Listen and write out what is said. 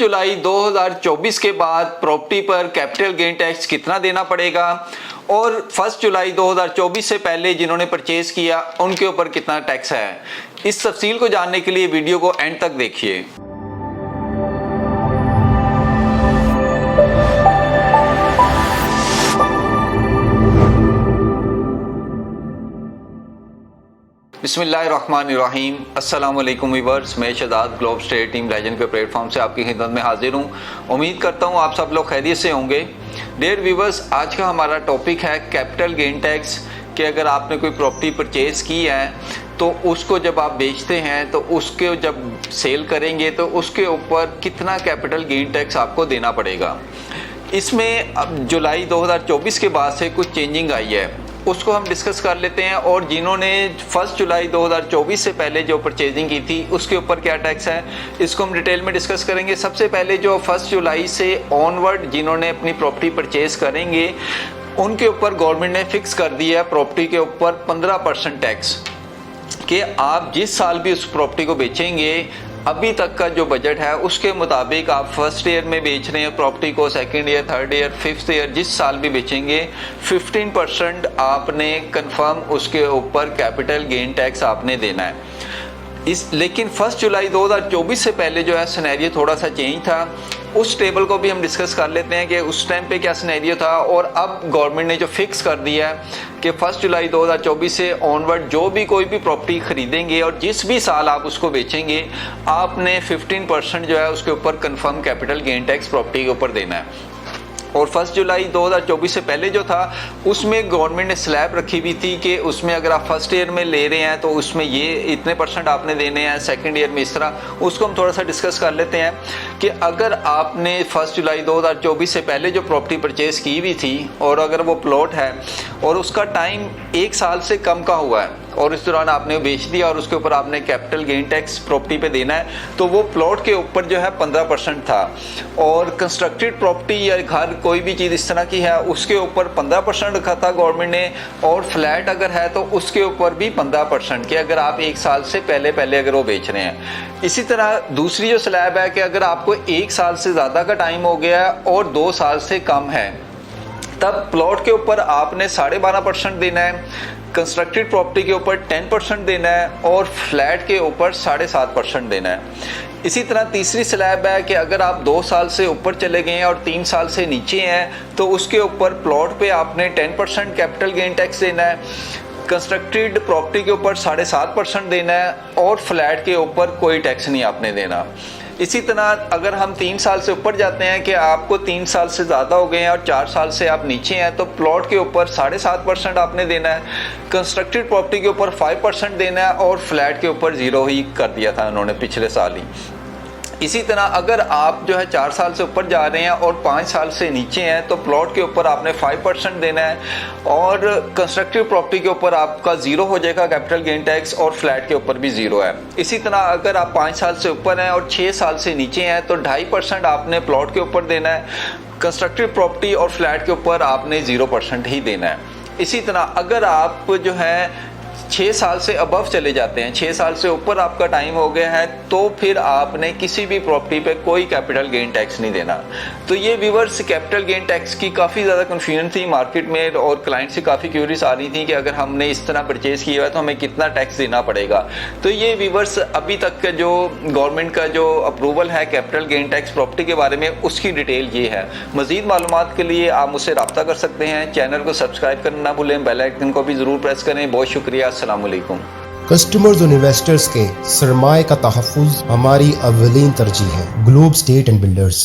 जुलाई 2024 के बाद प्रॉपर्टी पर कैपिटल गेन टैक्स कितना देना पड़ेगा और 1 जुलाई 2024 से पहले जिन्होंने परचेज किया उनके ऊपर कितना टैक्स है। इस तफसील को जानने के लिए वीडियो को एंड तक देखिए। बिस्मिल्लाहिर्रहमानिर्रहीम। अस्सलाम वालेकुम व्यूअर्स, मैं Shahzad globe state team legend के प्लेटफॉर्म से आपकी खिदमत में हाजिर हूँ। उम्मीद करता हूँ आप सब लोग खैरियत से होंगे। डियर व्यूअर्स, आज का हमारा टॉपिक है कैपिटल गेन टैक्स कि अगर आपने कोई प्रॉपर्टी परचेज़ की है तो उसको जब आप बेचते हैं तो उसके जब सेल करेंगे तो उसके ऊपर कितना कैपिटल गेन टैक्स आपको देना पड़ेगा। इसमें अब जुलाई 2024 के बाद से कुछ चेंजिंग आई है, उसको हम डिस्कस कर लेते हैं। और जिन्होंने 1 जुलाई 2024 से पहले जो परचेजिंग की थी उसके ऊपर क्या टैक्स है, इसको हम डिटेल में डिस्कस करेंगे। सबसे पहले जो 1 जुलाई से ऑनवर्ड जिन्होंने अपनी प्रॉपर्टी परचेज करेंगे उनके ऊपर गवर्नमेंट ने फिक्स कर दिया है प्रॉपर्टी के ऊपर 15% टैक्स कि आप जिस साल भी उस प्रॉपर्टी को बेचेंगे, अभी तक का जो बजट है उसके मुताबिक आप फर्स्ट ईयर में बेच रहे हैं प्रॉपर्टी को, second year, third year, fifth year, जिस साल भी बेचेंगे 15% आपने कंफर्म उसके ऊपर कैपिटल गेन टैक्स आपने देना है। लेकिन 1 जुलाई 2024 से पहले जो है सिनेरियो थोड़ा सा चेंज था। उस टेबल को भी हम डिस्कस कर लेते हैं कि उस टाइम पे क्या सिनेरियो था और अब गवर्नमेंट ने जो फिक्स कर दिया है कि 1 जुलाई 2024 से ऑनवर्ड जो भी कोई भी प्रॉपर्टी खरीदेंगे और जिस भी साल आप उसको बेचेंगे आपने 15% जो है उसके ऊपर confirm capital gain tax property के ऊपर देना है। और 1 जुलाई 2024 से पहले जो था उसमें गवर्नमेंट ने स्लैब रखी हुई थी कि उसमें अगर आप फर्स्ट ईयर में ले रहे हैं तो उसमें ये इतने % आपने देने हैं, सेकंड ईयर में इस तरह। उसको हम थोड़ा सा डिस्कस कर लेते हैं कि अगर आपने 1 जुलाई 2024 से पहले जो प्रॉपर्टी परचेज की हुई थी और अगर वो प्लॉट है और उसका टाइम 1 साल से कम का हुआ है और इस दौरान आपने बेच दिया और उसके ऊपर आपने कैपिटल गेन टैक्स प्रॉपर्टी पे देना है, तो वो प्लॉट के ऊपर जो है 15% था। और कंस्ट्रक्टेड प्रॉपर्टी या घर कोई भी चीज़ इस तरह की है उसके ऊपर 15% रखा था गवर्नमेंट ने। और फ्लैट अगर है तो उसके ऊपर भी 15% के अगर आप 1 साल से पहले अगर वो बेच रहे हैं। इसी तरह दूसरी जो स्लैब है कि अगर आपको 1 साल से ज़्यादा का टाइम हो गया और 2 साल से कम है तब प्लॉट के ऊपर आपने 12.5% देना है, कंस्ट्रक्टेड प्रॉपर्टी के ऊपर 10% देना है और फ्लैट के ऊपर 7.5% देना है। इसी तरह तीसरी स्लैब है कि अगर आप 2 साल से ऊपर चले गए हैं और 3 साल से नीचे हैं तो उसके ऊपर प्लॉट पे आपने 10% कैपिटल गेन टैक्स देना है, कंस्ट्रक्टेड प्रॉपर्टी के ऊपर 7.5% देना है और फ्लैट के ऊपर कोई टैक्स नहीं आपने देना। इसी तरह अगर हम 3 साल से ऊपर जाते हैं कि आपको 3 साल से ज़्यादा हो गए हैं और 4 साल से आप नीचे हैं तो प्लॉट के ऊपर 7.5% आपने देना है, कंस्ट्रक्टेड प्रॉपर्टी के ऊपर 5% देना है और फ्लैट के ऊपर 0 ही कर दिया था उन्होंने पिछले साल ही। इसी तरह अगर आप जो है 4 साल से ऊपर जा रहे हैं और 5 साल से नीचे हैं तो प्लॉट के ऊपर आपने 5% देना है और कंस्ट्रक्टिव प्रॉपर्टी के ऊपर आपका 0 हो जाएगा कैपिटल गेन टैक्स और फ्लैट के ऊपर भी 0 है। इसी तरह अगर आप 5 साल से ऊपर हैं और 6 साल से नीचे हैं तो 2.5% आपने प्लॉट के ऊपर देना है, कंस्ट्रक्टिव प्रॉपर्टी और फ्लैट के ऊपर आपने 0% ही देना है। इसी तरह अगर आप जो है 6 साल से अबव चले जाते हैं, 6 साल से ऊपर आपका टाइम हो गया है तो फिर आपने किसी भी प्रॉपर्टी पे कोई कैपिटल गेन टैक्स नहीं देना। तो ये व्यूअर्स कैपिटल गेन टैक्स की काफ़ी ज़्यादा कन्फ्यूजन थी मार्केट में और क्लाइंट से काफ़ी क्यूरीज आ रही थी कि अगर हमने इस तरह परचेज़ किया हुआ है तो हमें कितना टैक्स देना पड़ेगा। तो ये व्यूअर्स अभी तक का जो गवर्नमेंट का जो अप्रूवल है कैपिटल गेन टैक्स प्रॉपर्टी के बारे में उसकी डिटेल ये है। मज़ीद मालूमात के लिए आप मुझसे रब्ता कर सकते हैं। चैनल को सब्सक्राइब करना ना भूलें, बेल आइकन को भी ज़रूर प्रेस करें। बहुत शुक्रिया। अस्सलाम वालेकुम। कस्टमर्स और इन्वेस्टर्स के सरमाए का तहफ़्फ़ुज़ हमारी अव्वलीन तरजीह है। Globe state and builders.